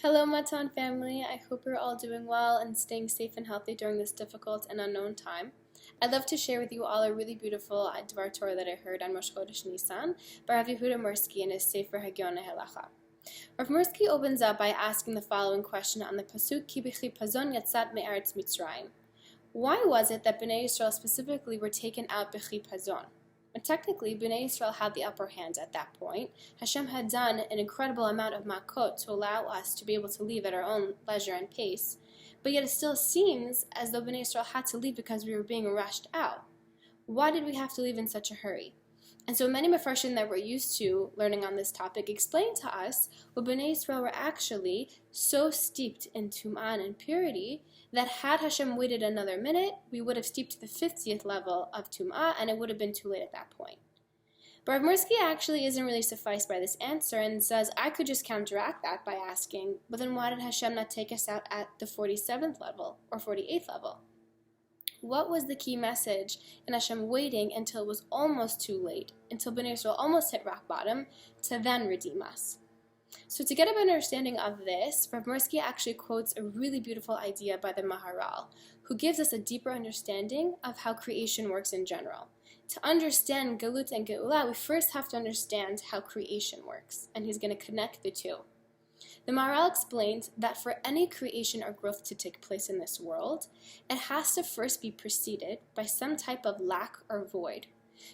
Hello, Matan family. I hope you're all doing well and staying safe and healthy during this difficult and unknown time. I'd love to share with you all a really beautiful Dvar Torah that I heard on Rosh Hodesh Nissan by Rav Yehuda Mursky in his Sefer Hagion Halacha. Rav Mursky opens up by asking the following question on the pasuk Ki b'chipazon yatzat me'eretz Mitzrayim. Why was it that Bnei Yisrael specifically were taken out b'chipazon? And technically, Bnei Yisrael had the upper hand at that point. Hashem had done an incredible amount of makot to allow us to be able to leave at our own leisure and pace. But yet it still seems as though Bnei Yisrael had to leave because we were being rushed out. Why did we have to leave in such a hurry? And so many Mefarshim that we're used to learning on this topic explain to us what Bnei Yisrael were actually so steeped in Tum'ah and impurity that had Hashem waited another minute, we would have steeped to the 50th level of Tum'ah and it would have been too late at that point. But Rav Mursky actually isn't really sufficed by this answer and says, I could just counteract that by asking, but then why did Hashem not take us out at the 47th level or 48th level? What was the key message in Hashem waiting until it was almost too late, until Bnei Yisrael almost hit rock bottom, to then redeem us? So to get a better understanding of this, Rav Mursky actually quotes a really beautiful idea by the Maharal, who gives us a deeper understanding of how creation works in general. To understand Galut and Geula, we first have to understand how creation works, and he's going to connect the two. The Maharal explains that for any creation or growth to take place in this world, it has to first be preceded by some type of lack or void.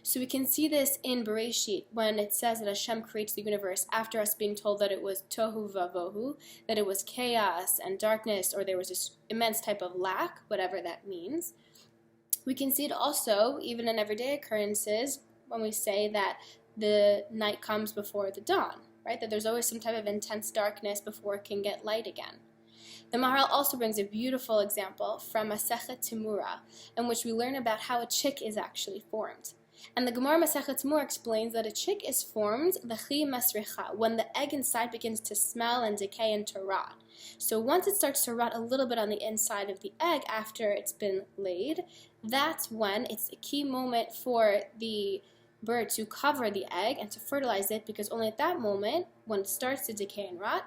So we can see this in Bereshit when it says that Hashem creates the universe after us being told that it was tohu vavohu, that it was chaos and darkness, or there was this immense type of lack, whatever that means. We can see it also even in everyday occurrences when we say that the night comes before the dawn. Right? That there's always some type of intense darkness before it can get light again. The Maharal also brings a beautiful example from Masechet Timura, in which we learn about how a chick is actually formed. And the Gemara Masechet Timura explains that a chick is formed l'chi masricha, when the egg inside begins to smell and decay and to rot. So once it starts to rot a little bit on the inside of the egg after it's been laid, that's when it's a key moment for the bird to cover the egg and to fertilize it, because only at that moment, when it starts to decay and rot,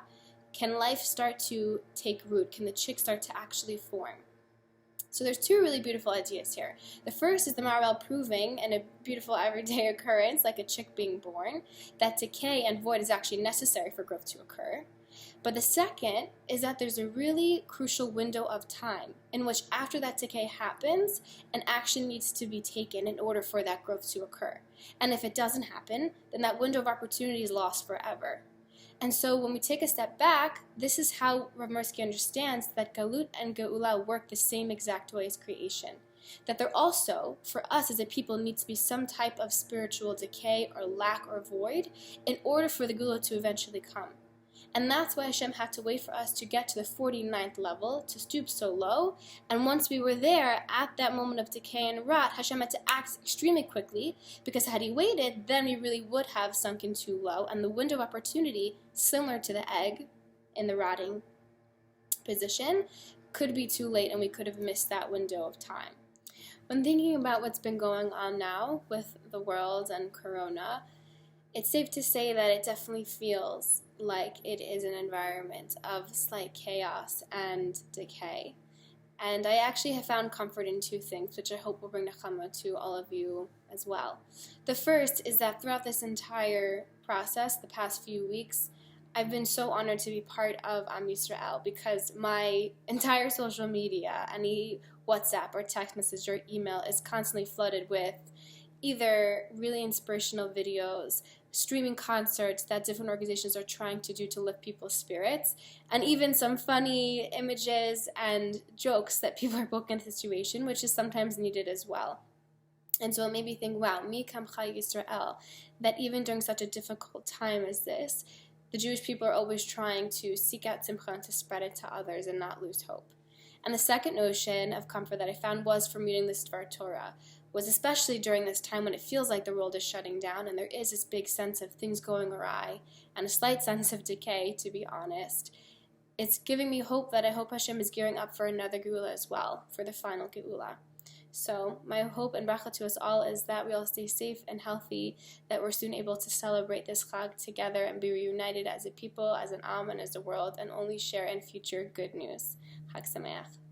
can life start to take root, can the chick start to actually form. So there's two really beautiful ideas here. The first is the Maharal proving, in a beautiful everyday occurrence, like a chick being born, that decay and void is actually necessary for growth to occur. But the second is that there's a really crucial window of time in which after that decay happens, an action needs to be taken in order for that growth to occur. And if it doesn't happen, then that window of opportunity is lost forever. And so when we take a step back, this is how Rav Mursky understands that Galut and Geula work the same exact way as creation. That there also, for us as a people, needs to be some type of spiritual decay or lack or void in order for the Geula to eventually come. And that's why Hashem had to wait for us to get to the 49th level, to stoop so low. And once we were there, at that moment of decay and rot, Hashem had to act extremely quickly, because had he waited, then we really would have sunken too low. And the window of opportunity, similar to the egg in the rotting position, could be too late and we could have missed that window of time. When thinking about what's been going on now with the world and Corona, it's safe to say that it definitely feels like it is an environment of slight chaos and decay. And I actually have found comfort in two things, which I hope will bring nechama to all of you as well. The first is that throughout this entire process, the past few weeks, I've been so honored to be part of Am Yisrael, because my entire social media, any WhatsApp or text message or email, is constantly flooded with either really inspirational videos, streaming concerts that different organizations are trying to do to lift people's spirits, and even some funny images and jokes that people are poking at the situation, which is sometimes needed as well. And so it made me think, wow, mi kamcha Yisrael, that even during such a difficult time as this, the Jewish people are always trying to seek out simcha and to spread it to others and not lose hope. And the second notion of comfort that I found was from reading this Dvar Torah, was especially during this time when it feels like the world is shutting down and there is this big sense of things going awry and a slight sense of decay, to be honest. It's giving me hope that I hope Hashem is gearing up for another Geula as well, for the final Geula. So my hope and bracha to us all is that we all stay safe and healthy, that we're soon able to celebrate this Chag together and be reunited as a people, as an Am, and as a world, and only share in future good news. Chag Sameach.